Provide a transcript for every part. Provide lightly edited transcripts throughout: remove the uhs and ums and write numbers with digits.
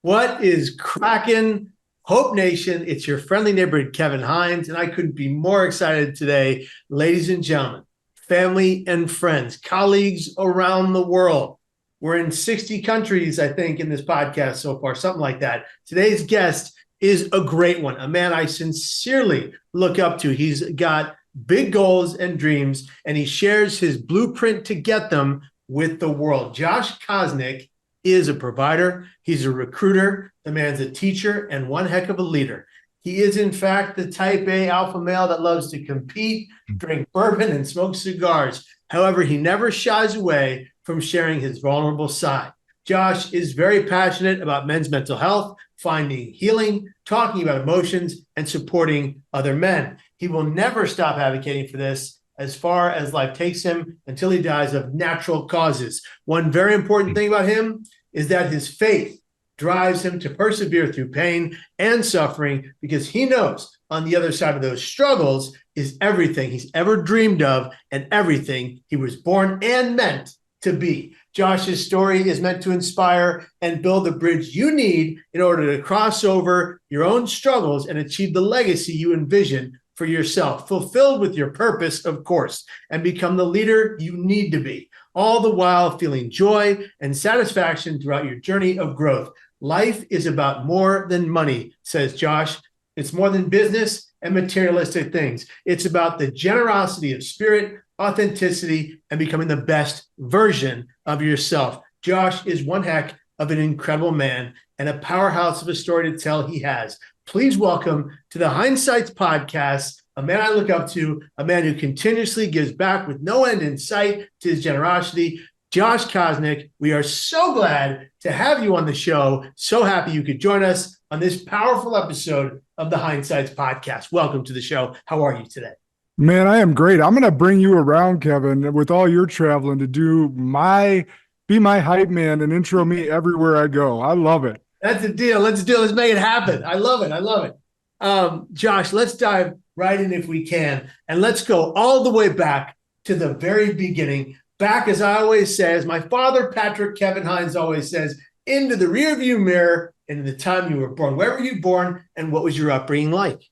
What is cracking, Hope Nation? It's your friendly neighborhood, Kevin Hines, and I couldn't be more excited today, ladies and gentlemen, family and friends, colleagues around the world. We're in 60 countries, I think, in this podcast so far, something like that. Today's guest is a great one, a man I sincerely look up to. He's got big goals and dreams, and he shares his blueprint to get them with the world. Josh Kosnick is a provider. He's a recruiter. The man's a teacher and one heck of a leader. He is, in fact, the type A alpha male that loves to compete, drink bourbon, and smoke cigars. However, he never shies away from sharing his vulnerable side. Josh is very passionate about men's mental health, finding healing, talking about emotions, and supporting other men. He will never stop advocating for this as far as life takes him until he dies of natural causes. One very important thing about him is that his faith drives him to persevere through pain and suffering, because he knows on the other side of those struggles is everything he's ever dreamed of and everything he was born and meant to be. Josh's story is meant to inspire and build the bridge you need in order to cross over your own struggles and achieve the legacy you envision for yourself, fulfilled with your purpose, of course, and become the leader you need to be, all the while feeling joy and satisfaction throughout your journey of growth. Life is about more than money, says Josh. It's more than business and materialistic things. It's about the generosity of spirit, authenticity, and becoming the best version of yourself. Josh is one heck of an incredible man and a powerhouse of a story to tell he has. Please welcome to the Hinesights podcast, a man I look up to, a man who continuously gives back with no end in sight to his generosity, Josh Kosnick. We are so glad to have you on the show. So happy you could join us on this powerful episode of the Hinesights podcast. Welcome to the show. How are you today? Man, I am great. I'm going to bring you around, Kevin, with all your traveling to be my hype man and intro me everywhere I go. I love it. That's a deal. Let's do it. Let's make it happen. I love it. I love it. Josh, let's dive right in if we can. And let's go all the way back to the very beginning. Back, as I always say, as my father, Patrick Kevin Hines, always says, into the rearview mirror and the time you were born. Where were you born and what was your upbringing like?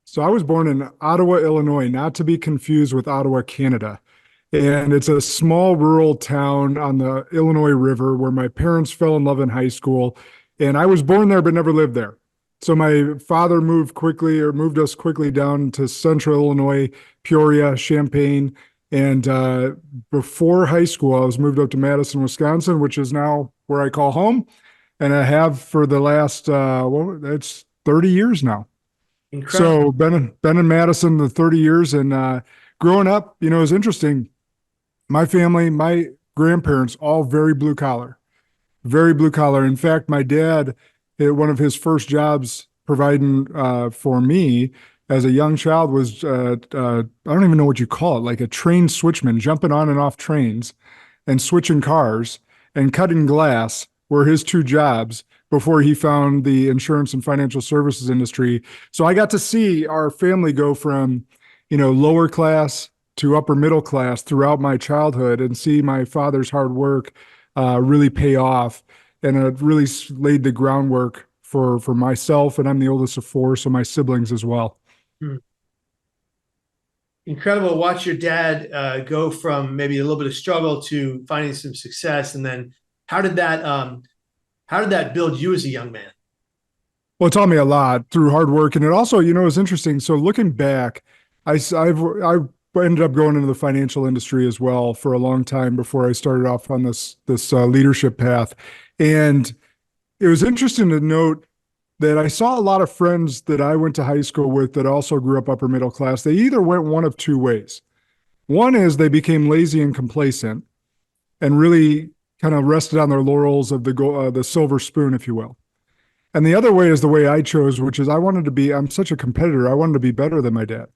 So I was born in Ottawa, Illinois, not to be confused with Ottawa, Canada. And it's a small rural town on the Illinois River where my parents fell in love in high school. And I was born there, but never lived there. So my father moved us quickly down to central Illinois, Peoria, Champaign. And before high school, I was moved up to Madison, Wisconsin, which is now where I call home. And I have for the last, it's 30 years now. Incredible. So been in Madison the 30 years. And growing up, it was interesting. My family, my grandparents, all very blue collar. Very blue collar. In fact, my dad, one of his first jobs providing for me as a young child was, I don't even know what you call it, like a train switchman, jumping on and off trains and switching cars and cutting glass were his two jobs before he found the insurance and financial services industry. So I got to see our family go from, lower class to upper middle class throughout my childhood and see my father's hard work really pay off. And it really laid the groundwork for myself. And I'm the oldest of four, so my siblings as well. Incredible to watch your dad go from maybe a little bit of struggle to finding some success. And then how did that build you as a young man? Well, it taught me a lot through hard work. And it also, it was interesting. So looking back, I ended up going into the financial industry as well for a long time before I started off on this leadership path. And it was interesting to note that I saw a lot of friends that I went to high school with that also grew up upper middle class. They either went one of two ways. One is they became lazy and complacent and really kind of rested on their laurels of the silver spoon, if you will. And the other way is the way I chose, which is I'm such a competitor. I wanted to be better than my dad.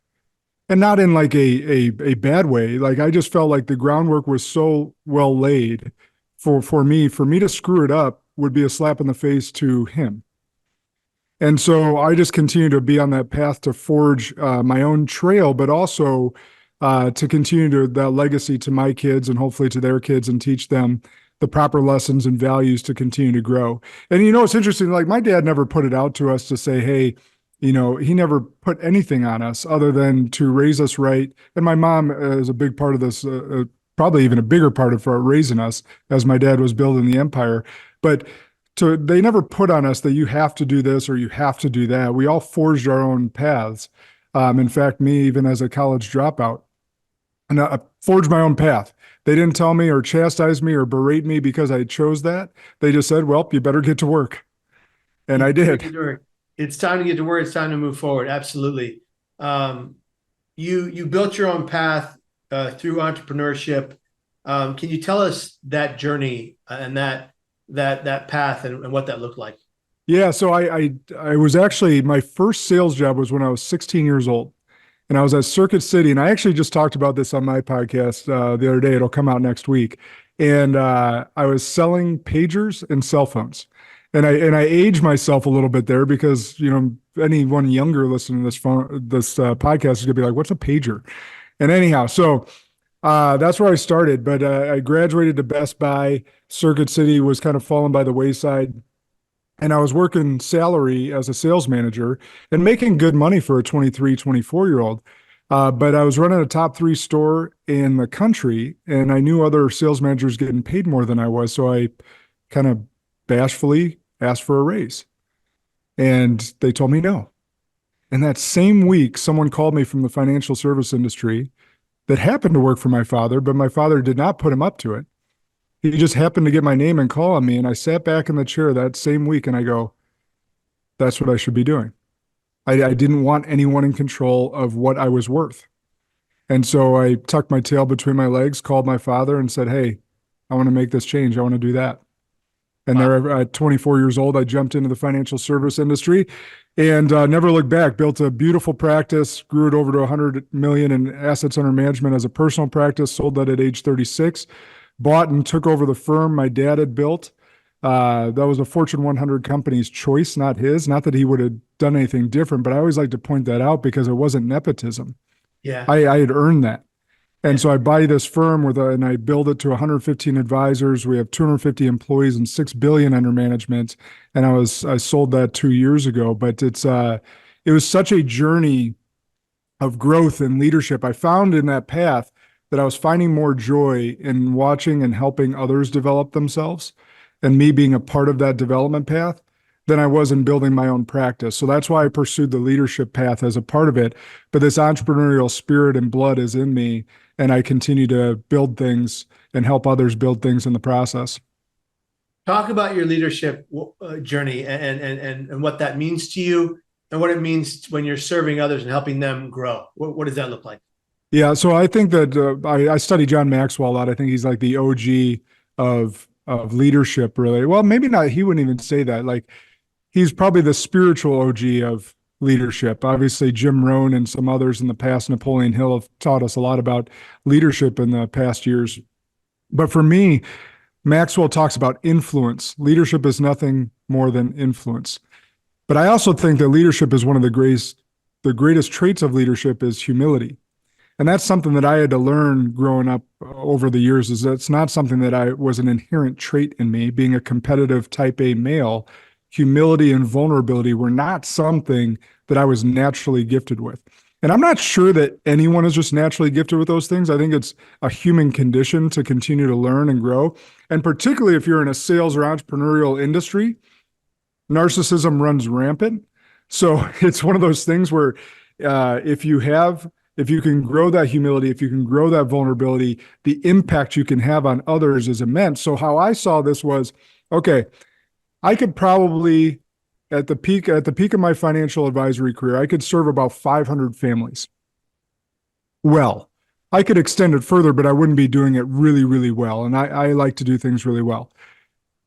And not in like a bad way. Like I just felt like the groundwork was so well laid for me to screw it up would be a slap in the face to him. And so I just continue to be on that path to forge my own trail, but also to continue that legacy to my kids and hopefully to their kids and teach them the proper lessons and values to continue to grow. And it's interesting, like my dad never put it out to us to say, hey, he never put anything on us other than to raise us right. And my mom is a big part of this, probably even a bigger part of raising us as my dad was building the empire. But they never put on us that you have to do this or you have to do that. We all forged our own paths. In fact, me, even as a college dropout, and I forged my own path. They didn't tell me or chastise me or berate me because I chose that. They just said, well, you better get to work. And I did. It's time to get to work. It's time to move forward. Absolutely. You built your own path through entrepreneurship. Can you tell us that journey and that path and what that looked like? Yeah, so I was actually, my first sales job was when I was 16 years old. And I was at Circuit City, and I actually just talked about this on my podcast the other day. It'll come out next week. And I was selling pagers and cell phones. And I aged myself a little bit there because, anyone younger listening to this podcast is gonna be like, what's a pager? And anyhow, so that's where I started. But I graduated to Best Buy. Circuit City was kind of falling by the wayside. And I was working salary as a sales manager and making good money for a 23, 24-year-old. But I was running a top 3 store in the country, and I knew other sales managers getting paid more than I was. So I kind of bashfully asked for a raise. And they told me no. And that same week, someone called me from the financial service industry that happened to work for my father, but my father did not put him up to it. He just happened to get my name and call on me. And I sat back in the chair that same week and I go, that's what I should be doing. I didn't want anyone in control of what I was worth. And so I tucked my tail between my legs, called my father and said, hey, I want to make this change. I want to do that. And there at 24 years old, I jumped into the financial service industry and never looked back, built a beautiful practice, grew it over to 100 million in assets under management as a personal practice, sold that at age 36. Bought and took over the firm my dad had built. That was a Fortune 100 company's choice, not his. Not that he would have done anything different, but I always like to point that out because it wasn't nepotism. Yeah, I had earned that. And so I buy this firm and I build it to 115 advisors. We have 250 employees and 6 billion under management. And I sold that 2 years ago, but it was such a journey of growth and leadership. I found in that path that I was finding more joy in watching and helping others develop themselves and me being a part of that development path than I was in building my own practice. So that's why I pursued the leadership path as a part of it. But this entrepreneurial spirit and blood is in me, and I continue to build things and help others build things in the process. Talk about your leadership journey and what that means to you and what it means when you're serving others and helping them grow. What does that look like? Yeah, so I think that I study John Maxwell a lot. I think he's like the OG of leadership, really. Well, maybe not. He wouldn't even say that. Like, he's probably the spiritual OG of leadership. Obviously, Jim Rohn and some others in the past, Napoleon Hill, have taught us a lot about leadership in the past years. But for me, Maxwell talks about influence. Leadership is nothing more than influence. But I also think that leadership is one of the greatest traits of leadership is humility. And that's something that I had to learn growing up over the years, is that's not something that was an inherent trait in me. Being a competitive type A male, humility and vulnerability were not something that I was naturally gifted with. And I'm not sure that anyone is just naturally gifted with those things. I think it's a human condition to continue to learn and grow. And particularly if you're in a sales or entrepreneurial industry, narcissism runs rampant. So it's one of those things where if you can grow that humility, if you can grow that vulnerability, the impact you can have on others is immense. So how I saw this was, okay, I could probably, at the peak of my financial advisory career, I could serve about 500 families. Well, I could extend it further, but I wouldn't be doing it really, really well. And I like to do things really well.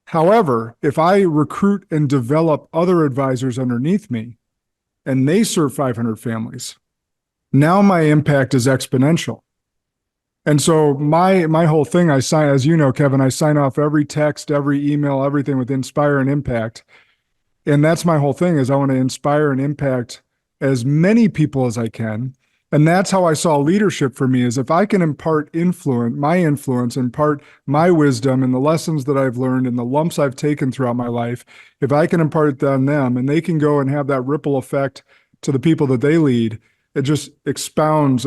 However, if I recruit and develop other advisors underneath me and they serve 500 families, now my impact is exponential. And so my whole thing, I sign, as you know, Kevin, I sign off every text, every email, everything with inspire and impact. And that's my whole thing, is I want to inspire and impact as many people as I can. And that's how I saw leadership for me, is if I can impart my influence, impart my wisdom and the lessons that I've learned and the lumps I've taken throughout my life, if I can impart it on them and they can go and have that ripple effect to the people that they lead, it just expands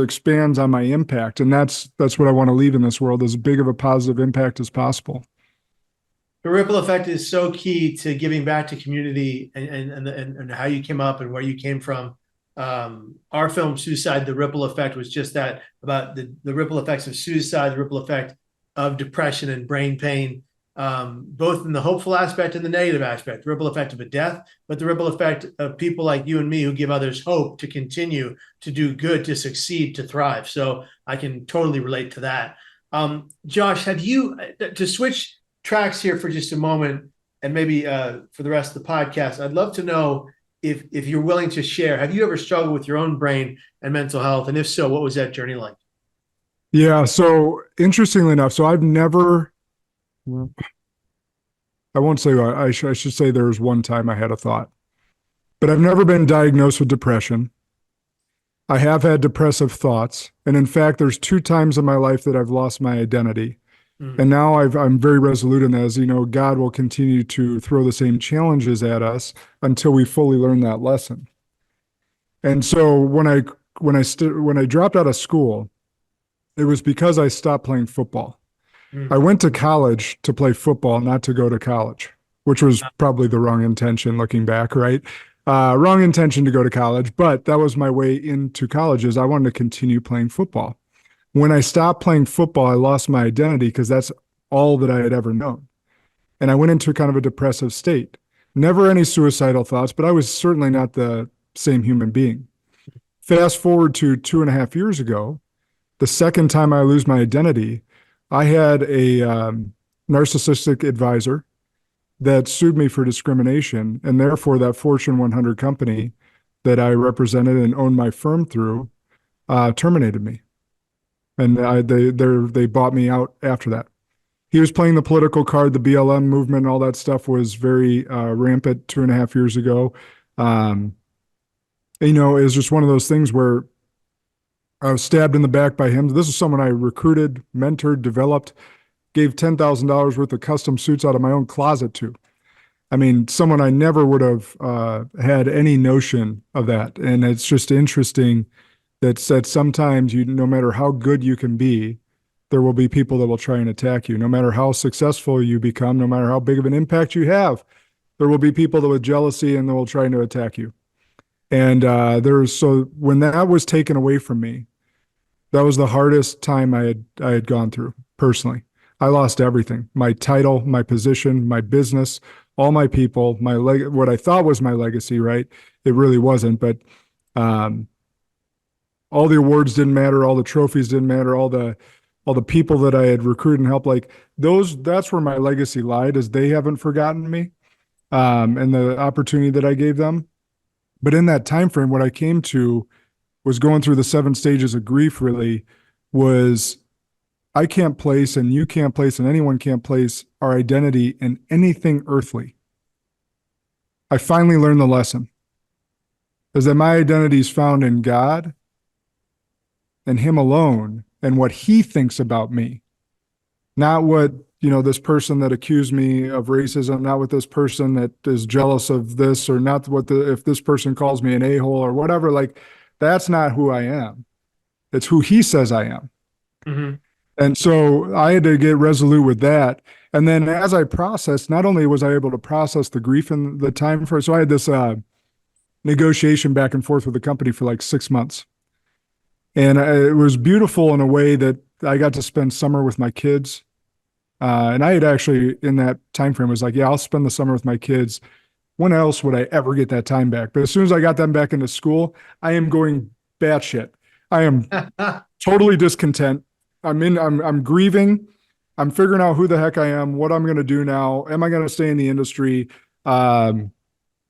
on my impact. And that's what I want to leave in this world, as big of a positive impact as possible. The ripple effect is so key to giving back to community, and how you came up and where you came from. Our film Suicide, the ripple effect was just that, about the ripple effects of suicide, the ripple effect of depression and brain pain, both in the hopeful aspect and the negative aspect, the ripple effect of a death, but the ripple effect of people like you and me who give others hope to continue to do good, to succeed, to thrive. So I can totally relate to that. Josh, have you, to switch tracks here for just a moment, and maybe for the rest of the podcast, I'd love to know if you're willing to share, have you ever struggled with your own brain and mental health? And if so, what was that journey like? Yeah. So interestingly enough, so I've never, I won't say, I should say there was one time I had a thought, but I've never been diagnosed with depression. I have had depressive thoughts. And in fact, there's 2 times in my life that I've lost my identity. And now I'm very resolute in that, as you know, God will continue to throw the same challenges at us until we fully learn that lesson. And so when I dropped out of school, it was because I stopped playing football. I went to college to play football, not to go to college, which was probably the wrong intention looking back, right? Wrong intention to go to college, but that was my way into college, is I wanted to continue playing football. When I stopped playing football, I lost my identity, because that's all that I had ever known. And I went into kind of a depressive state. Never any suicidal thoughts, but I was certainly not the same human being. Fast forward to 2.5 years ago, the second time I lose my identity, I had a narcissistic advisor that sued me for discrimination. And therefore, that Fortune 100 company that I represented and owned my firm through terminated me. And they bought me out after that. He was playing the political card. The BLM movement and all that stuff was very rampant 2.5 years ago. It was just one of those things where I was stabbed in the back by him. This is someone I recruited, mentored, developed, gave $10,000 worth of custom suits out of my own closet to. I mean, someone I never would have had any notion of that. And it's just interesting that sometimes no matter how good you can be, there will be people that will try and attack you. No matter how successful you become, no matter how big of an impact you have, there will be people that with jealousy and they will try to attack you. And so when that was taken away from me, that was the hardest time I had gone through personally. I lost everything: my title, my position, my business, all my people, what I thought was my legacy, right? It really wasn't, but all the awards didn't matter, all the trophies didn't matter, all the people that I had recruited and helped, like that's where my legacy lied, is they haven't forgotten me, and the opportunity that I gave them. But in that time frame, what I came to was going through the 7 stages of grief, really, was I can't place, and you can't place, and anyone can't place our identity in anything earthly. I finally learned the lesson, is that my identity is found in God and Him alone, and what He thinks about me. Not what, this person that accused me of racism, not what this person that is jealous of this, or not if this person calls me an a-hole or whatever. Like, that's not who I am. It's who He says I am. Mm-hmm. And so I had to get resolute with that. And then as I processed, not only was I able to process the grief and the time so I had this negotiation back and forth with the company for like 6 months. And it was beautiful in a way that I got to spend summer with my kids. And I had actually, in that time frame, was like, yeah, I'll spend the summer with my kids. When else would I ever get that time back? But as soon as I got them back into school, I am going batshit. I am totally discontent. I'm grieving. I'm figuring out who the heck I am, what I'm going to do now. Am I going to stay in the industry? And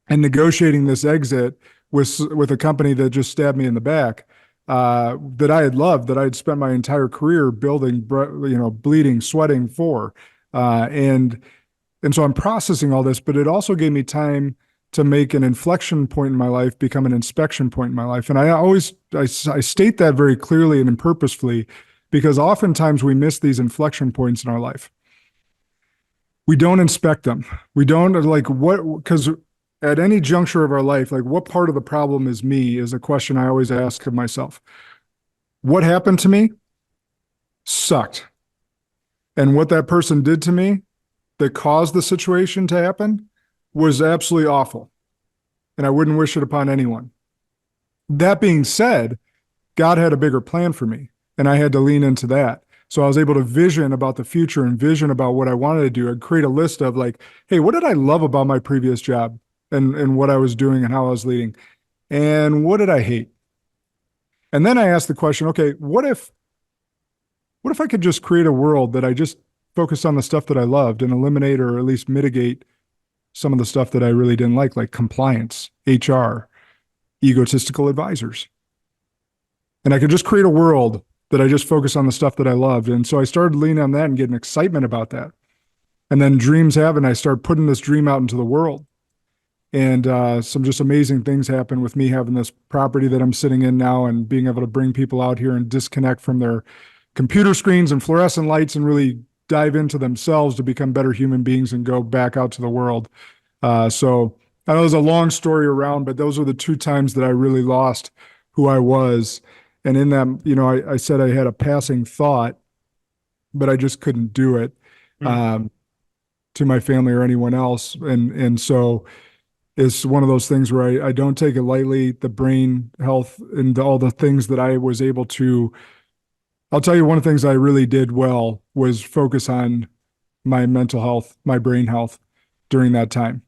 negotiating this exit with a company that just stabbed me in the back, that I had loved, that I had spent my entire career building, bleeding, sweating for. And so I'm processing all this, but it also gave me time to make an inflection point in my life become an inspection point in my life. And I state that very clearly and purposefully, because oftentimes we miss these inflection points in our life. We don't inspect them. We don't because at any juncture of our life, like, what part of the problem is me is a question I always ask of myself. What happened to me sucked. And what that person did to me that caused the situation to happen was absolutely awful. And I wouldn't wish it upon anyone. That being said, God had a bigger plan for me, and I had to lean into that. So I was able to vision about the future and vision about what I wanted to do and create a list of, like, hey, what did I love about my previous job and what I was doing and how I was leading? And what did I hate? And then I asked the question, okay, what if I could just create a world that I just focused on the stuff that I loved and eliminate or at least mitigate some of the stuff that I really didn't like compliance, HR, egotistical advisors. And I could just create a world that I just focus on the stuff that I loved. And so I started leaning on that and getting excitement about that. And then dreams happen. I started putting this dream out into the world. And some just amazing things happen with me having this property that I'm sitting in now and being able to bring people out here and disconnect from their computer screens and fluorescent lights and really dive into themselves to become better human beings and go back out to the world. So I know there's a long story around, but those were the two times that I really lost who I was. And in that, I said I had a passing thought, but I just couldn't do it to my family or anyone else. And so it's one of those things where I don't take it lightly, the brain health and all the things that I was able to. I'll tell you, one of the things I really did well was focus on my mental health, my brain health during that time,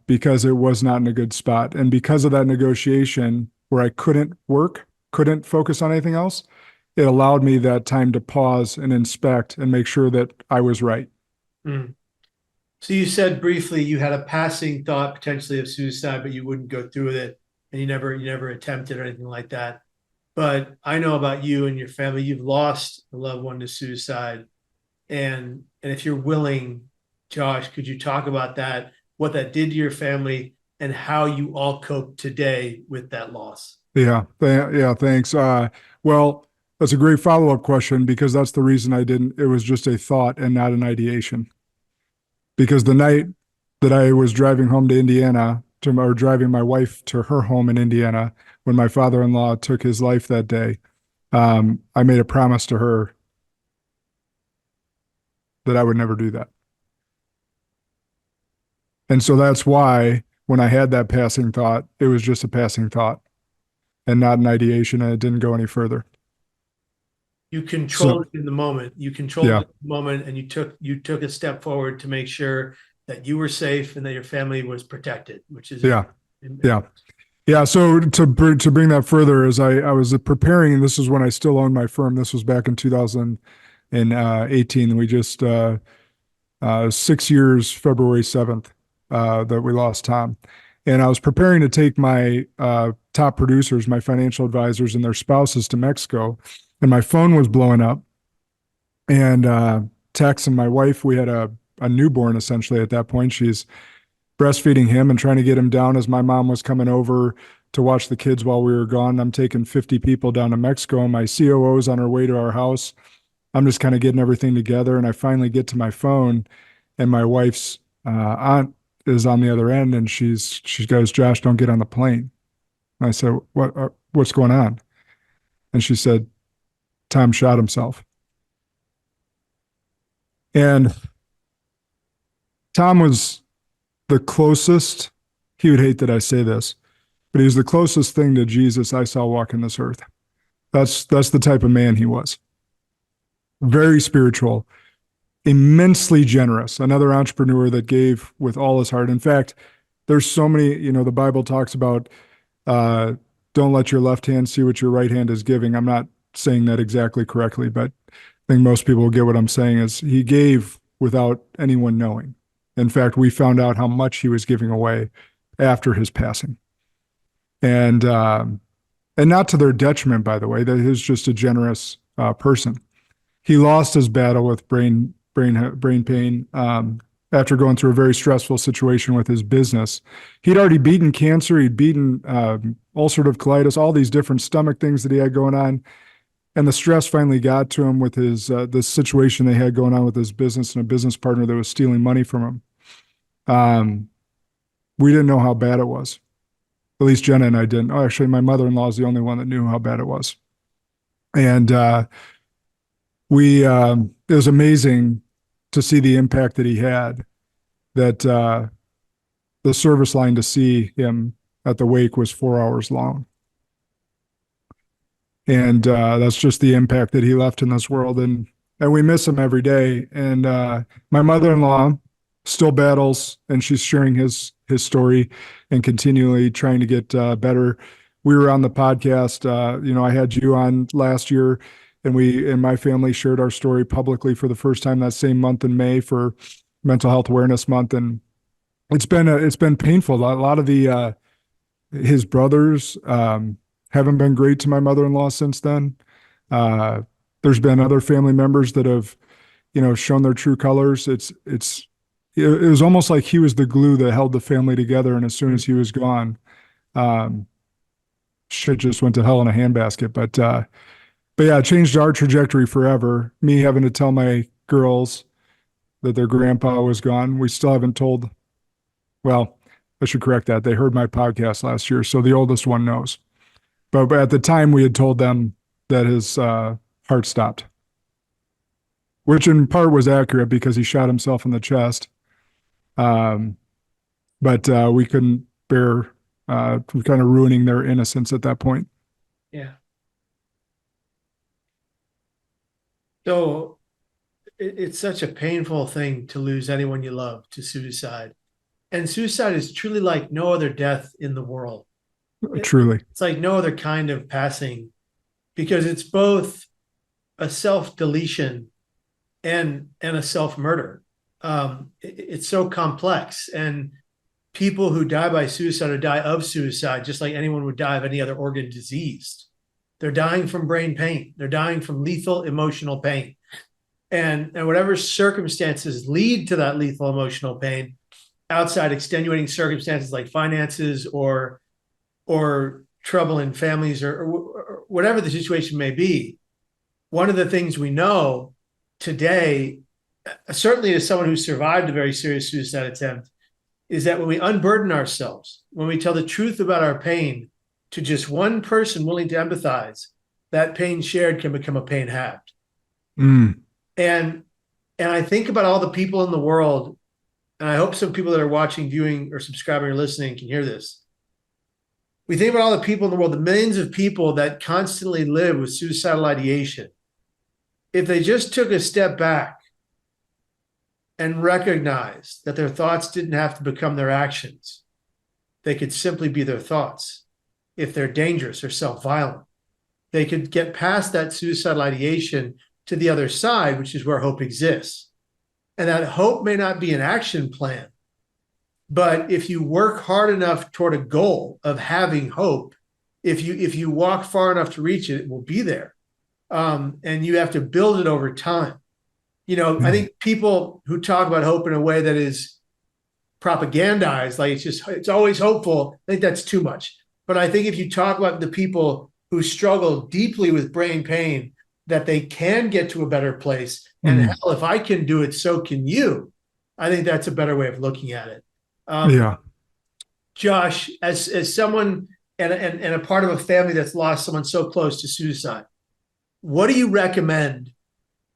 because it was not in a good spot. And because of that negotiation where I couldn't focus on anything else, it allowed me that time to pause and inspect and make sure that I was right. Mm. So you said briefly you had a passing thought potentially of suicide, but you wouldn't go through with it, and you never attempted or anything like that. But I know about you and your family, you've lost a loved one to suicide. And if you're willing, Josh, could you talk about that, what that did to your family and how you all cope today with that loss? Yeah. Thanks. Well, that's a great follow-up question, because that's the reason it was just a thought and not an ideation. Because the night that I was driving home to Indiana, or driving my wife to her home in Indiana, when my father-in-law took his life that day, I made a promise to her that I would never do that. And so that's why when I had that passing thought, it was just a passing thought and not an ideation, and it didn't go any further. You controlled it in the moment. You controlled Yeah. it in the moment, and you took a step forward to make sure that you were safe and that your family was protected, which is Yeah. So to bring that further, as I was preparing, and this is when I still owned my firm. This was back in 2018. We just 6 years, February 7th, that we lost Tom. And I was preparing to take my top producers, my financial advisors, and their spouses to Mexico, and my phone was blowing up. And Tex and my wife, we had a newborn essentially at that point. She's breastfeeding him and trying to get him down as my mom was coming over to watch the kids while we were gone. I'm taking 50 people down to Mexico, and my COO is on her way to our house. I'm just kind of getting everything together, and I finally get to my phone, and my wife's aunt is on the other end, and she goes, "Josh, don't get on the plane." And I said, what's going on? And she said, "Tom shot himself." And Tom was the closest, he would hate that I say this, but he was the closest thing to Jesus I saw walking this earth. That's the type of man he was. Very spiritual, immensely generous, another entrepreneur that gave with all his heart. In fact, there's so many, the Bible talks about don't let your left hand see what your right hand is giving. I'm not saying that exactly correctly, but I think most people will get what I'm saying is he gave without anyone knowing. In fact, we found out how much he was giving away after his passing. And not to their detriment, by the way, that he was just a generous person. He lost his battle with brain pain after going through a very stressful situation with his business. He'd already beaten cancer. He'd beaten ulcerative colitis, all these different stomach things that he had going on. And the stress finally got to him with his the situation they had going on with his business and a business partner that was stealing money from him. We didn't know how bad it was. At least Jenna and I didn't. Oh, actually, my mother-in-law is the only one that knew how bad it was. And it was amazing to see the impact that he had. That the service line to see him at the wake was 4 hours long. And that's just the impact that he left in this world. And we miss him every day. And my mother-in-law still battles, and she's sharing his story and continually trying to get better. We were on the podcast. I had you on last year, and we and my family shared our story publicly for the first time that same month in May for Mental Health Awareness Month. And it's been painful. A lot of his brothers haven't been great to my mother-in-law since then. There's been other family members that have, shown their true colors. It was almost like he was the glue that held the family together. And as soon as he was gone, shit just went to hell in a handbasket. But yeah, it changed our trajectory forever. Me having to tell my girls that their grandpa was gone. We still haven't told. Well, I should correct that. They heard my podcast last year, so the oldest one knows. But at the time, we had told them that his heart stopped, which in part was accurate because he shot himself in the chest. But we couldn't bear kind of ruining their innocence at that point. Yeah. So it's such a painful thing to lose anyone you love to suicide. And suicide is truly like no other death in the world. Truly. It's like no other kind of passing, because it's both a self-deletion and a self-murder. It's so complex. And people who die by suicide or die of suicide, just like anyone would die of any other organ disease, they're dying from brain pain. They're dying from lethal emotional pain. And whatever circumstances lead to that lethal emotional pain, outside extenuating circumstances like finances or trouble in families or whatever the situation may be, one of the things we know today, certainly as someone who survived a very serious suicide attempt, is that when we unburden ourselves, when we tell the truth about our pain to just one person willing to empathize, that pain shared can become a pain halved. Mm. And I think about all the people in the world, and I hope some people that are watching, viewing, or subscribing or listening can hear this. We think about all the people in the world, the millions of people that constantly live with suicidal ideation. If they just took a step back and recognized that their thoughts didn't have to become their actions, they could simply be their thoughts. If they're dangerous or self-violent, they could get past that suicidal ideation to the other side, which is where hope exists. And that hope may not be an action plan, but if you work hard enough toward a goal of having hope, if you walk far enough to reach it, it will be there. And you have to build it over time. I think people who talk about hope in a way that is propagandized, like it's always hopeful, I think that's too much. But I think if you talk about the people who struggle deeply with brain pain, that they can get to a better place. And hell, if I can do it, so can you. I think that's a better way of looking at it. Yeah. Josh, as someone and a part of a family that's lost someone so close to suicide, what do you recommend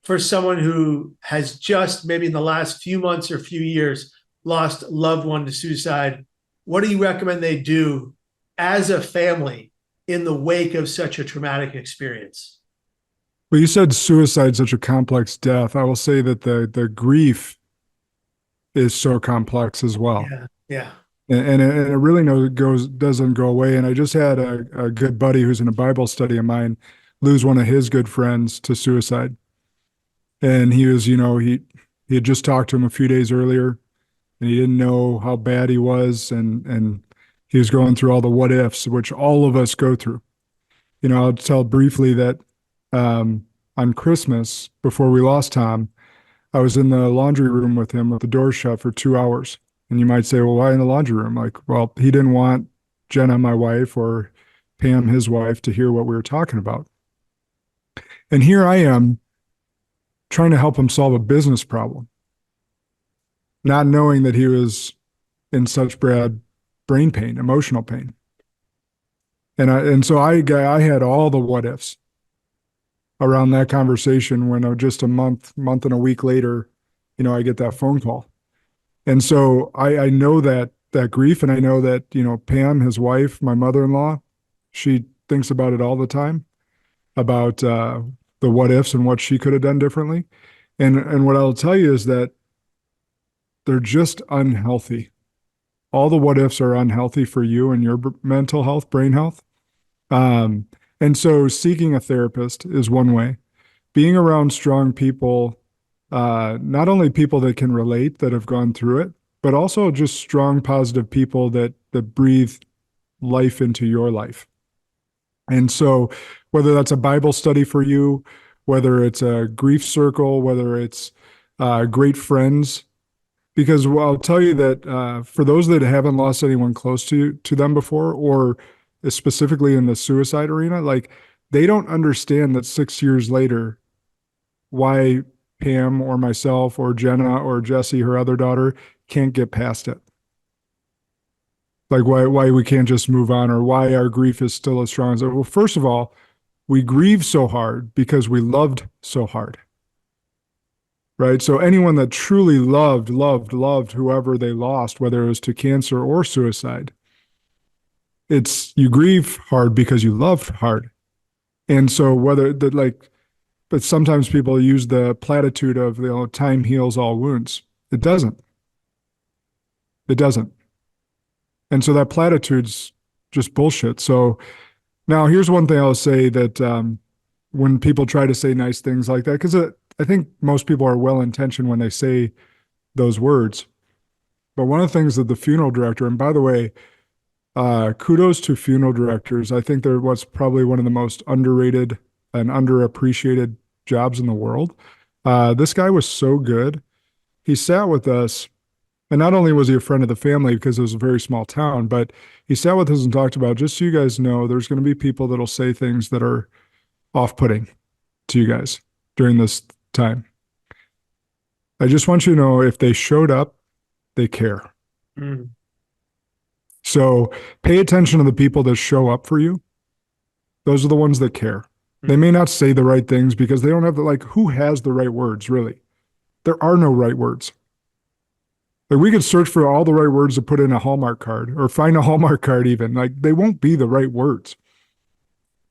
for someone who has just maybe in the last few months or few years lost a loved one to suicide? What do you recommend they do as a family in the wake of such a traumatic experience? Well, you said suicide, such a complex death. I will say that the grief is so complex as well. Yeah. And it really doesn't go away. And I just had a good buddy who's in a Bible study of mine lose one of his good friends to suicide. And he was, he had just talked to him a few days earlier, and he didn't know how bad he was, and he was going through all the what ifs, which all of us go through. I'll tell briefly that on Christmas, before we lost Tom, I was in the laundry room with him with the door shut for 2 hours. And you might say, well, why in the laundry room? Like, well, he didn't want Jenna, my wife, or Pam, his wife, to hear what we were talking about. And here I am trying to help him solve a business problem, not knowing that he was in such bad brain pain, emotional pain. And so I had all the what ifs around that conversation when just a month and a week later, I get that phone call. And so I know that grief, and I know that, Pam, his wife, my mother-in-law, she thinks about it all the time, about the what ifs and what she could have done differently. And what I'll tell you is that they're just unhealthy. All the what ifs are unhealthy for you and your mental health, brain health. And so seeking a therapist is one way. Being around strong people, not only people that can relate, that have gone through it, but also just strong, positive people that breathe life into your life. And so whether that's a Bible study for you, whether it's a grief circle, whether it's great friends, because I'll tell you that for those that haven't lost anyone close to them before, or specifically in the suicide arena, like, they don't understand that 6 years later, why Pam or myself or Jenna or Jessie, her other daughter, can't get past it. Like, why we can't just move on, or why our grief is still as strong as it. Well, first of all, we grieve so hard because we loved so hard. Right? So anyone that truly loved whoever they lost, whether it was to cancer or suicide, you grieve hard because you loved hard. And so but sometimes people use the platitude of, time heals all wounds. It doesn't. It doesn't. And so that platitude's just bullshit. So now here's one thing I'll say, that when people try to say nice things like that, because I think most people are well-intentioned when they say those words. But one of the things that the funeral director, and by the way, kudos to funeral directors. I think they're what's probably one of the most underrated and underappreciated jobs in the world. This guy was so good. He sat with us, and not only was he a friend of the family because it was a very small town, but he sat with us and talked about, just so you guys know, there's going to be people that'll say things that are off-putting to you guys during this time. I just want you to know, if they showed up, they care. Mm. So pay attention to the people that show up for you. Those are the ones that care. They may not say the right things because they don't have who has the right words, really? There are no right words. Like, we could search for all the right words to put in a Hallmark card, or find a Hallmark card even. Like, they won't be the right words.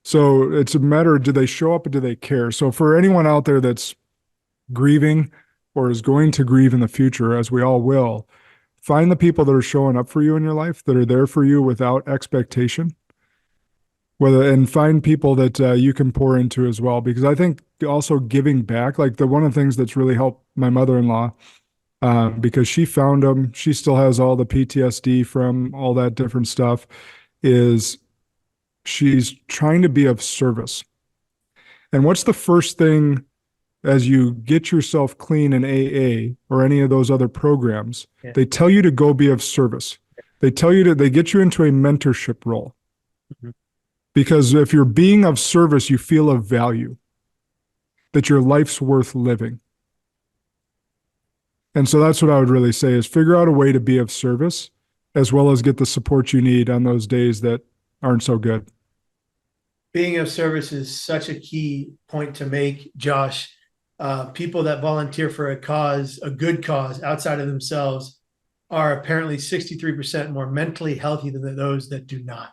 So it's a matter of, do they show up and do they care? So for anyone out there that's grieving or is going to grieve in the future, as we all will, find the people that are showing up for you in your life, that are there for you without expectation. And find people that you can pour into as well. Because I think also giving back, one of the things that's really helped my mother-in-law, because she found them, she still has all the PTSD from all that different stuff, is she's trying to be of service. And what's the first thing as you get yourself clean in AA or any of those other programs? Yeah. They tell you to go be of service. They get you into a mentorship role. Mm-hmm. Because if you're being of service, you feel of value, that your life's worth living. And so that's what I would really say, is figure out a way to be of service, as well as get the support you need on those days that aren't so good. Being of service is such a key point to make, Josh. People that volunteer for a cause, a good cause outside of themselves, are apparently 63% more mentally healthy than those that do not.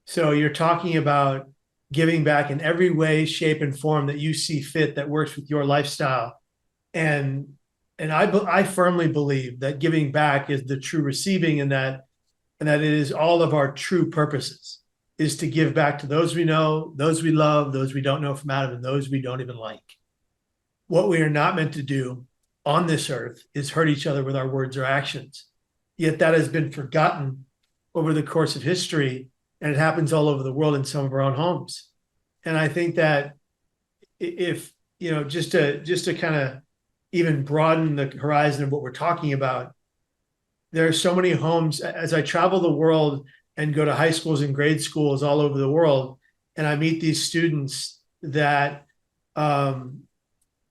So you're talking about giving back in every way, shape, and form that you see fit, that works with your lifestyle. And I firmly believe that giving back is the true receiving, and that it is all of our true purposes, is to give back to those we know, those we love, those we don't know from Adam, and those we don't even like. What we are not meant to do on this earth is hurt each other with our words or actions. Yet that has been forgotten over the course of history, and it happens all over the world in some of our own homes. And I think that if, just to kind of even broaden the horizon of what we're talking about, there are so many homes as I travel the world and go to high schools and grade schools all over the world, and I meet these students um,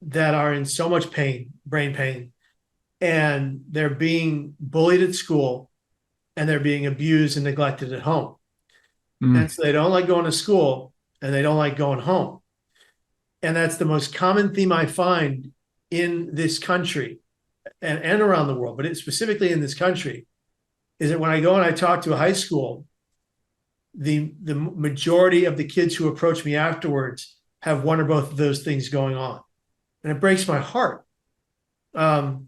that are in so much pain, brain pain, and they're being bullied at school and they're being abused and neglected at home. Mm, And so they don't like going to school and they don't like going home. And that's the most common theme I find in this country and around the world, but it's specifically in this country, is that when I go and I talk to a high school, the majority of the kids who approach me afterwards have one or both of those things going on. And it breaks my heart. And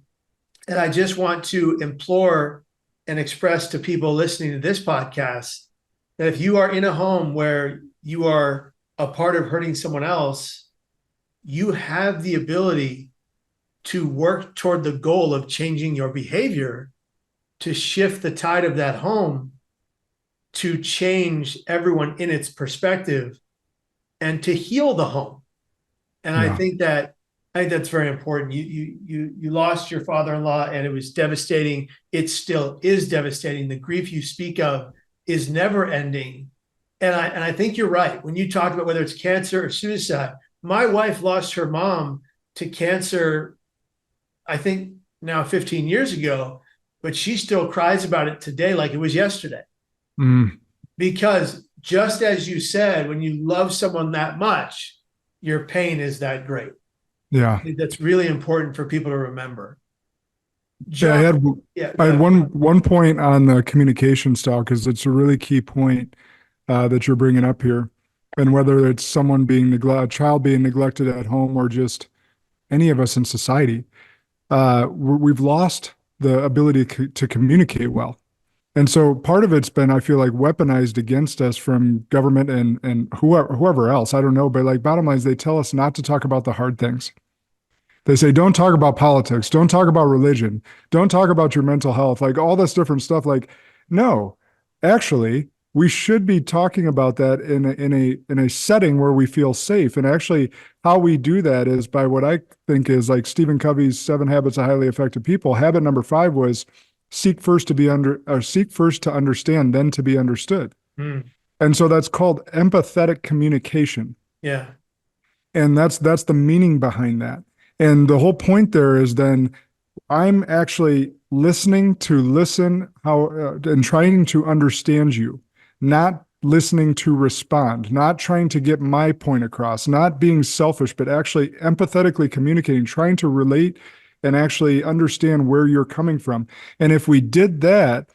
I just want to implore and express to people listening to this podcast that if you are in a home where you are a part of hurting someone else, you have the ability to work toward the goal of changing your behavior to shift the tide of that home, to change everyone in its perspective, and to heal the home. And yeah. I think that's very important. You lost your father-in-law and it was devastating. It still is devastating. The grief you speak of is never ending. And I think you're right. When you talk about whether it's cancer or suicide, my wife lost her mom to cancer, I think now 15 years ago, but she still cries about it today like it was yesterday. Mm, Because just as you said, when you love someone that much, your pain is that great. yeah. I think that's really important for people to remember. Yeah, John, I had one point on the communication style because it's a really key point that you're bringing up here, and whether it's someone being neglected, a child being neglected at home, or just any of us in society, we've lost the ability to communicate well. And so part of it's been, I feel like, weaponized against us from government and whoever else. I don't know, but like bottom line is they tell us not to talk about the hard things. They say, don't talk about politics, don't talk about religion, don't talk about your mental health, like all this different stuff. Like, no, actually, we should be talking about that in a setting where we feel safe. And actually, how we do that is by what I think is like Stephen Covey's 7 Habits of Highly Effective People. Habit number 5 was seek first to understand, then to be understood. Mm, And so that's called empathetic communication. yeah. And that's the meaning behind that. And the whole point there is then I'm actually listening to listen and trying to understand you, not listening to respond, not trying to get my point across, not being selfish, but actually empathetically communicating, trying to relate and actually understand where you're coming from. And if we did that,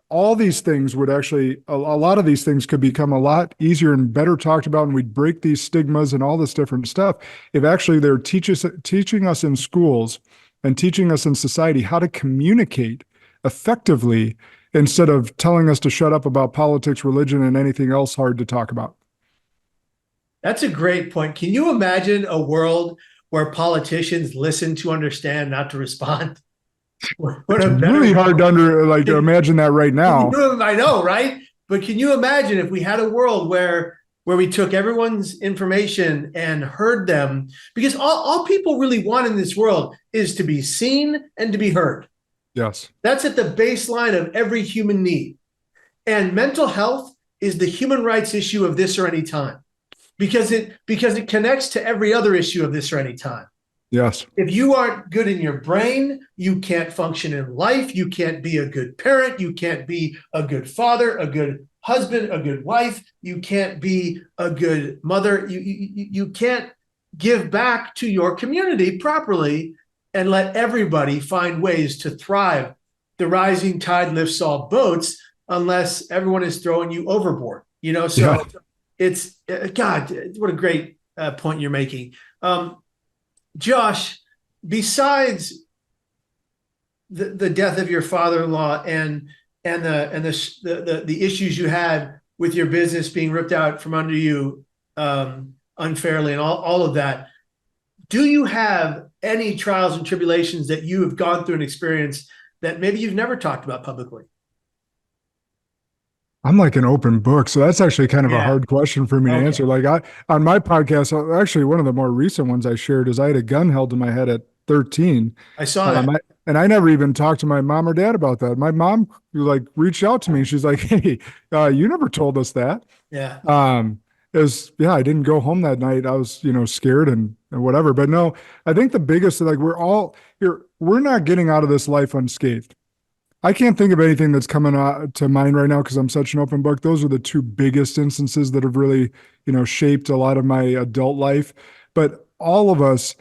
all these things would actually, a lot of these things could become a lot easier and better talked about, and we'd break these stigmas and all this different stuff. If actually they're teaching us in schools and teaching us in society how to communicate effectively instead of telling us to shut up about politics, religion, and anything else hard to talk about. That's a great point. Can you imagine a world where politicians listen to understand, not to respond? What It's a better really hard world. to imagine that right now. I know, right? But can you imagine if we had a world where we took everyone's information and heard them? Because all people really want in this world is to be seen and to be heard. Yes. That's at the baseline of every human need. And mental health is the human rights issue of this or any time, because it connects to every other issue of this or any time. Yes. If you aren't good in your brain, you can't function in life. You can't be a good parent. You can't be a good father, a good husband, a good wife. You can't be a good mother. You can't give back to your community properly and let everybody find ways to thrive. The rising tide lifts all boats unless everyone is throwing you overboard. So yeah. It's God, what a great point you're making. Josh, besides the death of your father-in-law and the issues you had with your business being ripped out from under you unfairly and all of that, do you have any trials and tribulations that you have gone through and experienced that maybe you've never talked about publicly? I'm like an open book. So that's actually kind of a hard question for me to answer. Like on my podcast, actually one of the more recent ones I shared is I had a gun held to my head at 13. I saw that. And I never even talked to my mom or dad about that. My mom like reached out to me. She's like, "Hey, you never told us that." Yeah. It was, yeah, I didn't go home that night. I was, scared and whatever. But no, I think the biggest, like we're all here, we're not getting out of this life unscathed. I can't think of anything that's coming to mind right now because I'm such an open book. Those are the two biggest instances that have really, shaped a lot of my adult life. But all of us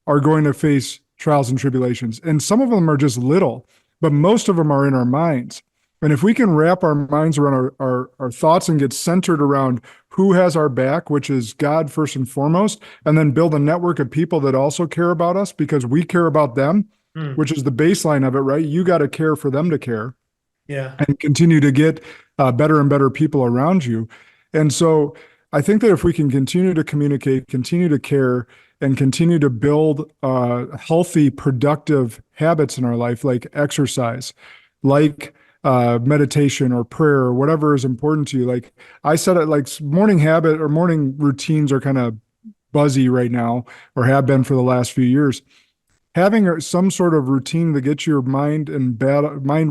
are going to face trials and tribulations. And some of them are just little, but most of them are in our minds. And if we can wrap our minds around our thoughts and get centered around who has our back, which is God first and foremost, and then build a network of people that also care about us because we care about them, which is the baseline of it, right? You got to care for them to care. Yeah. And continue to get better and better people around you. And so I think that if we can continue to communicate, continue to care, and continue to build healthy, productive habits in our life, like exercise, like meditation or prayer or whatever is important to you. Like I said, it like morning habit or morning routines are kind of buzzy right now or have been for the last few years. Having some sort of routine that gets your mind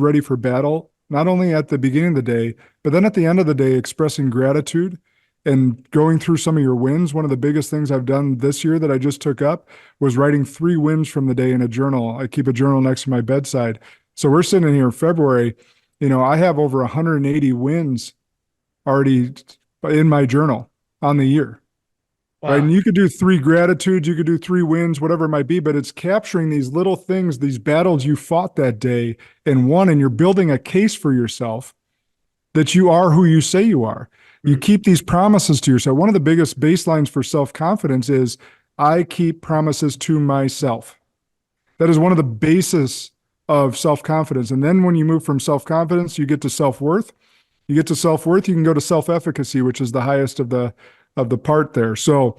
ready for battle, not only at the beginning of the day, but then at the end of the day, expressing gratitude and going through some of your wins. One of the biggest things I've done this year that I just took up was writing 3 wins from the day in a journal. I keep a journal next to my bedside. So we're sitting here in February, I have over 180 wins already in my journal on the year. Wow. Right. And you could do 3 gratitudes, you could do 3 wins, whatever it might be, but it's capturing these little things, these battles you fought that day and won, and you're building a case for yourself that you are who you say you are. You keep these promises to yourself. One of the biggest baselines for self-confidence is I keep promises to myself. That is one of the basis of self-confidence. And then when you move from self-confidence, you get to self-worth. You get to self-worth, you can go to self-efficacy, which is the highest of the part there. So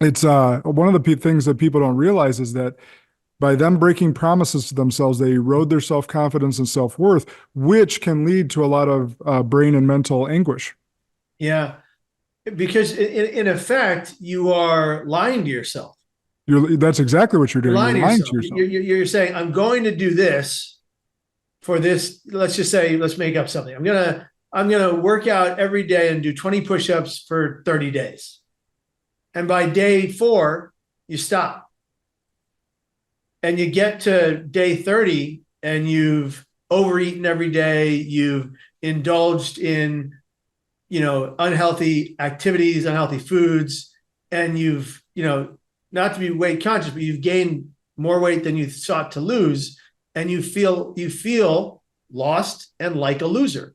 it's one of the things that people don't realize is that by them breaking promises to themselves, they erode their self-confidence and self-worth, which can lead to a lot of brain and mental anguish. Yeah. Because in effect, you are lying to yourself. That's exactly what you're doing. You're lying to yourself. You're saying, I'm going to do this for this. Let's just say, let's make up something. I'm going to work out every day and do 20 push-ups for 30 days. And by day 4, you stop. And you get to day 30 and you've overeaten every day. You've indulged in, unhealthy activities, unhealthy foods. And you've, not to be weight conscious, but you've gained more weight than you sought to lose. And you feel lost and like a loser.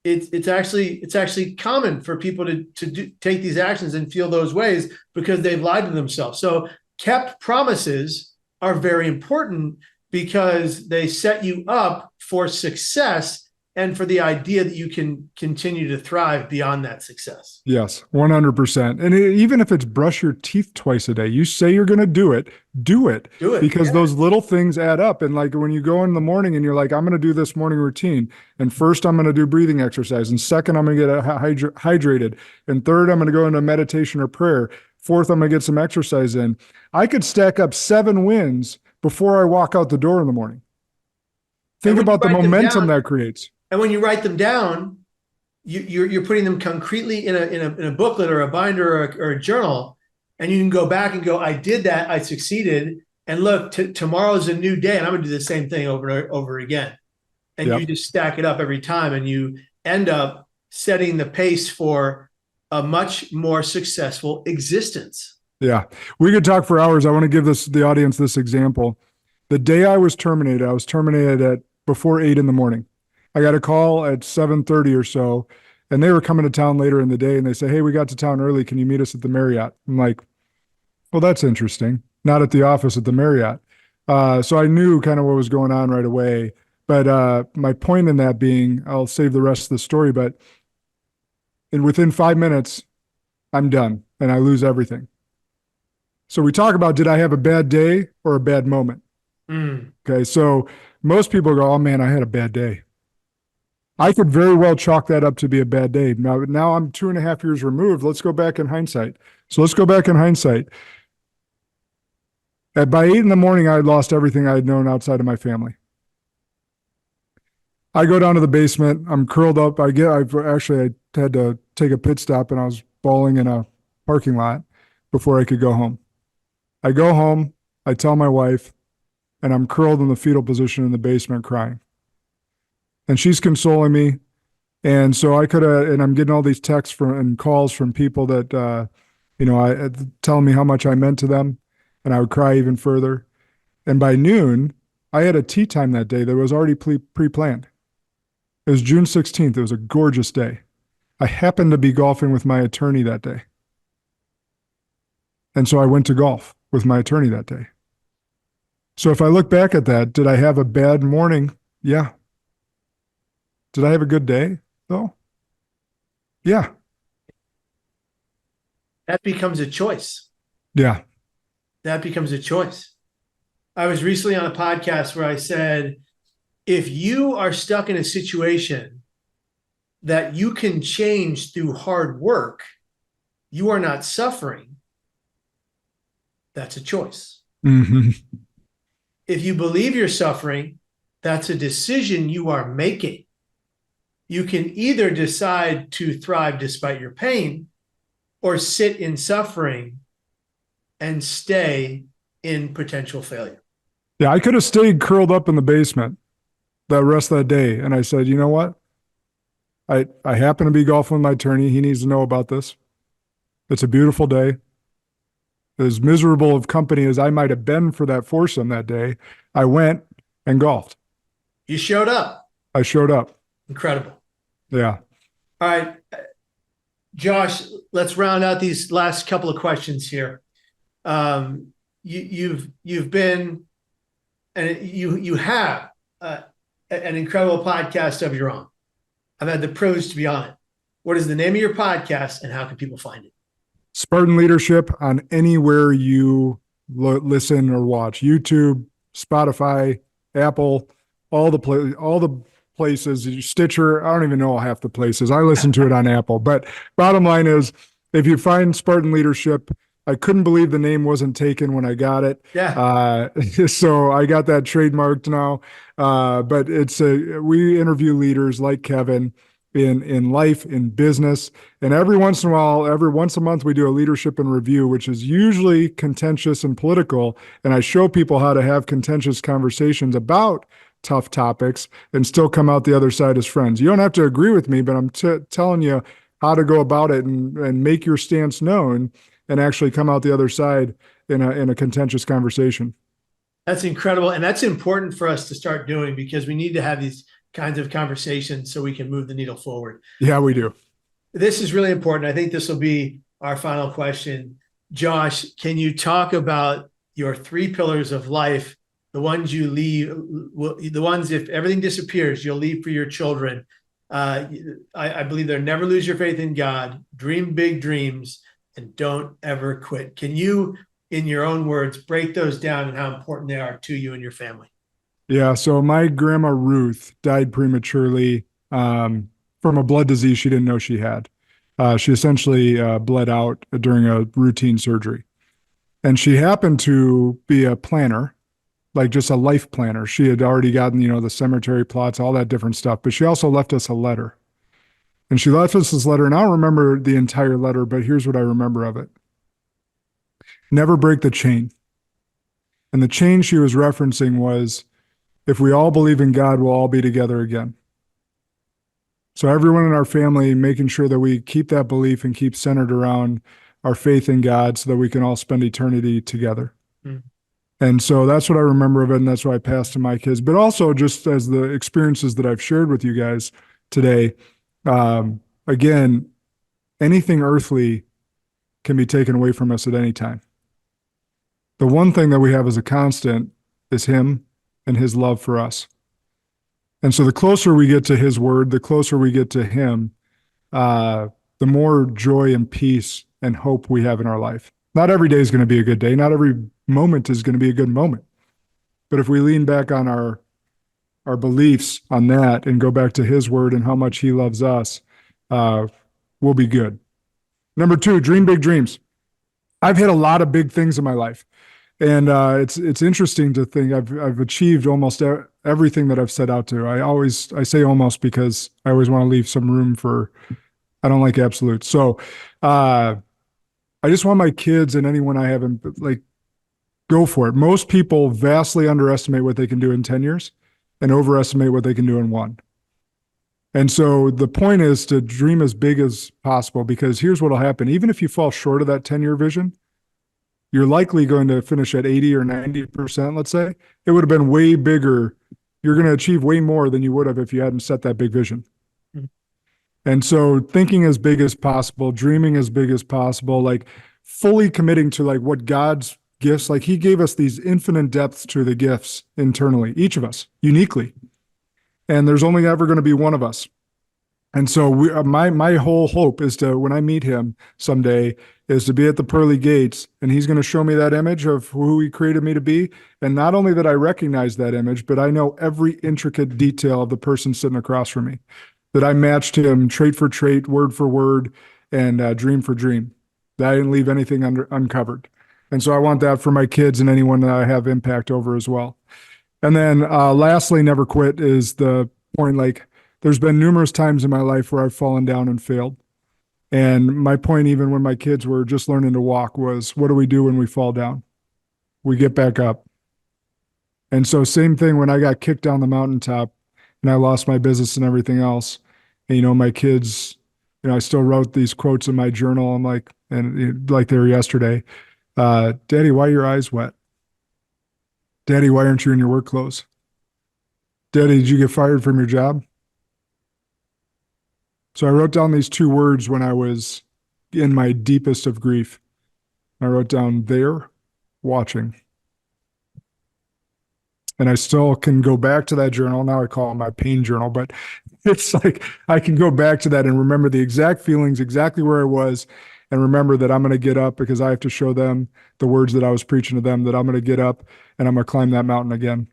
It's actually common for people to take these actions and feel those ways because they've lied to themselves. So kept promises are very important because they set you up for success and for the idea that you can continue to thrive beyond that success. Yes, 100%. And even if it's brush your teeth twice a day, you say you're going to do it. Do it. Because those little things add up. And like when you go in the morning and you're like, I'm going to do this morning routine. And first I'm going to do breathing exercise. And second, I'm going to get hydrated. And third, I'm going to go into meditation or prayer. Fourth, I'm going to get some exercise in. I could stack up 7 wins before I walk out the door in the morning. Think about the momentum that creates. And when you write them down, you're putting them concretely in a booklet or a binder or a journal, and you can go back and go, I did that, I succeeded, and look, tomorrow's a new day, and I'm going to do the same thing over and over again. And you just stack it up every time, and you end up setting the pace for a much more successful existence. Yeah, we could talk for hours. I want to give the audience this example. The day I was terminated at before 8 in the morning. I got a call at 7:30 or so, and they were coming to town later in the day, and they say, hey, we got to town early. Can you meet us at the Marriott? I'm like, well, that's interesting. Not at the office, at the Marriott. So I knew kind of what was going on right away. But my point in that being, I'll save the rest of the story, but within 5 minutes, I'm done, and I lose everything. So we talk about, did I have a bad day or a bad moment? Okay, so most people go, oh man, I had a bad day. I could very well chalk that up to be a bad day. Now I'm 2.5 years removed. Let's go back in hindsight. So let's go back in hindsight. By 8 in the morning, I had lost everything I had known outside of my family. I go down to the basement. I'm curled up. I had to take a pit stop and I was bawling in a parking lot before I could go home. I go home. I tell my wife, and I'm curled in the fetal position in the basement crying. And she's consoling me. And so and I'm getting all these texts and calls from people that, telling me how much I meant to them. And I would cry even further. And by noon, I had a tea time that day that was already pre-planned. It was June 16th. It was a gorgeous day. I happened to be golfing with my attorney that day. And so I went to golf with my attorney that day. So if I look back at that, did I have a bad morning? Yeah. Did I have a good day though? Yeah. That becomes a choice. Yeah. That becomes a choice. I was recently on a podcast where I said, if you are stuck in a situation that you can change through hard work, you are not suffering. That's a choice. Mm-hmm. If you believe you're suffering, that's a decision you are making. You can either decide to thrive despite your pain or sit in suffering and stay in potential failure. Yeah, I could have stayed curled up in the basement the rest of that day. And I said, you know what? I happen to be golfing with my attorney. He needs to know about this. It's a beautiful day. As miserable of company as I might have been for that foursome that day, I went and golfed. You showed up. I showed up. Incredible. Yeah. All right, Josh, let's round out these last couple of questions here. You've been, and you have an incredible podcast of your own. I've had the privilege to be on it. What is the name of your podcast and how can people find it? Spartan Leadership on anywhere you listen or watch. YouTube, Spotify, Apple, all the places, Stitcher. I don't even know half the places. I listen to it on Apple. But bottom line is, if you find Spartan Leadership, I couldn't believe the name wasn't taken when I got it. Yeah. So I got that trademarked now. But we interview leaders like Kevin in life, in business. And every once in a while, every once a month, we do a leadership and review, which is usually contentious and political. And I show people how to have contentious conversations about tough topics and still come out the other side as friends. You don't have to agree with me, but I'm telling you how to go about it and make your stance known and actually come out the other side in a contentious conversation. That's incredible. And that's important for us to start doing because we need to have these kinds of conversations so we can move the needle forward. Yeah, we do. This is really important. I think this will be our final question. Josh, can you talk about your 3 pillars of life, the ones you leave, the ones if everything disappears, you'll leave for your children? I believe they're never lose your faith in God, dream big dreams, and don't ever quit. Can you, in your own words, break those down and how important they are to you and your family? Yeah. So my grandma Ruth died prematurely from a blood disease she didn't know she had. She essentially bled out during a routine surgery. And she happened to be a planner, like just a life planner. She had already gotten, the cemetery plots, all that different stuff. But she also left us a letter. And she left us this letter, and I don't remember the entire letter, but here's what I remember of it. Never break the chain. And the chain she was referencing was, if we all believe in God, we'll all be together again. So everyone in our family, making sure that we keep that belief and keep centered around our faith in God so that we can all spend eternity together. Mm. And so that's what I remember of it, and that's what I passed to my kids. But also just as the experiences that I've shared with you guys today, again, anything earthly can be taken away from us at any time. The one thing that we have as a constant is Him and His love for us. And so the closer we get to His word, the closer we get to Him, the more joy and peace and hope we have in our life. Not every day is going to be a good day. Not every moment is going to be a good moment. But if we lean back on our beliefs on that and go back to His word and how much He loves us, we'll be good. Number 2, dream big dreams. I've hit a lot of big things in my life. And it's interesting to think I've achieved almost everything that I've set out to. I say almost because I always want to leave some room for, I don't like absolutes. So I just want my kids and anyone I have, like, go for it. Most people vastly underestimate what they can do in 10 years and overestimate what they can do in one. And so the point is to dream as big as possible, because here's what will happen. Even if you fall short of that 10-year vision, you're likely going to finish at 80 or 90%, let's say. It would have been way bigger. You're going to achieve way more than you would have if you hadn't set that big vision. Mm-hmm. And so thinking as big as possible, dreaming as big as possible, like fully committing to like what God's gifts, like he gave us these infinite depths to the gifts internally, each of us uniquely. And there's only ever going to be one of us. And so my whole hope is to, when I meet him someday, is to be at the pearly gates, and he's going to show me that image of who he created me to be. And not only that I recognize that image, but I know every intricate detail of the person sitting across from me, that I matched him trait for trait, word for word, and dream for dream. That I didn't leave anything uncovered. And so I want that for my kids and anyone that I have impact over as well. And then lastly, never quit is the point. Like, there's been numerous times in my life where I've fallen down and failed. And my point, even when my kids were just learning to walk, was what do we do when we fall down? We get back up. And so same thing when I got kicked down the mountaintop and I lost my business and everything else. And, my kids, I still wrote these quotes in my journal. I'm like, and like they were yesterday, Daddy, why are your eyes wet? Daddy, why aren't you in your work clothes? Daddy, did you get fired from your job? So I wrote down these two words when I was in my deepest of grief. I wrote down, "They're watching." And I still can go back to that journal. Now I call it my pain journal, but it's like I can go back to that and remember the exact feelings, exactly where I was, and remember that I'm going to get up because I have to show them the words that I was preaching to them, that I'm going to get up and I'm going to climb that mountain again.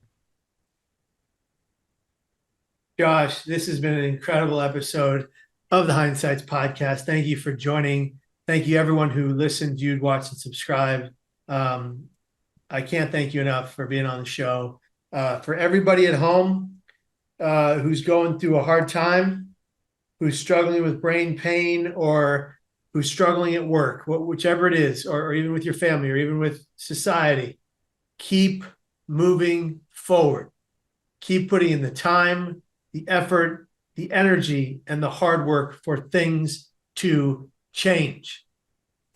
Josh, this has been an incredible episode of the Hinesights podcast. Thank you for joining. Thank you, everyone who listened, viewed, watched, and subscribed. I can't thank you enough for being on the show. For everybody at home who's going through a hard time, who's struggling with brain pain, or who's struggling at work, whichever it is, or even with your family, or even with society, keep moving forward. Keep putting in the time, the effort, the energy, and the hard work for things to change.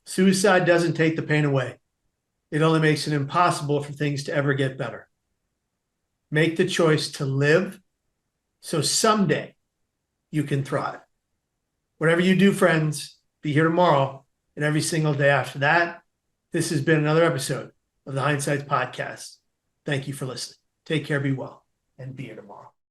Suicide doesn't take the pain away. It only makes it impossible for things to ever get better. Make the choice to live so someday you can thrive. Whatever you do, friends, be here tomorrow and every single day after that. This has been another episode of the Hinesights podcast. Thank you for listening. Take care, be well, and be here tomorrow.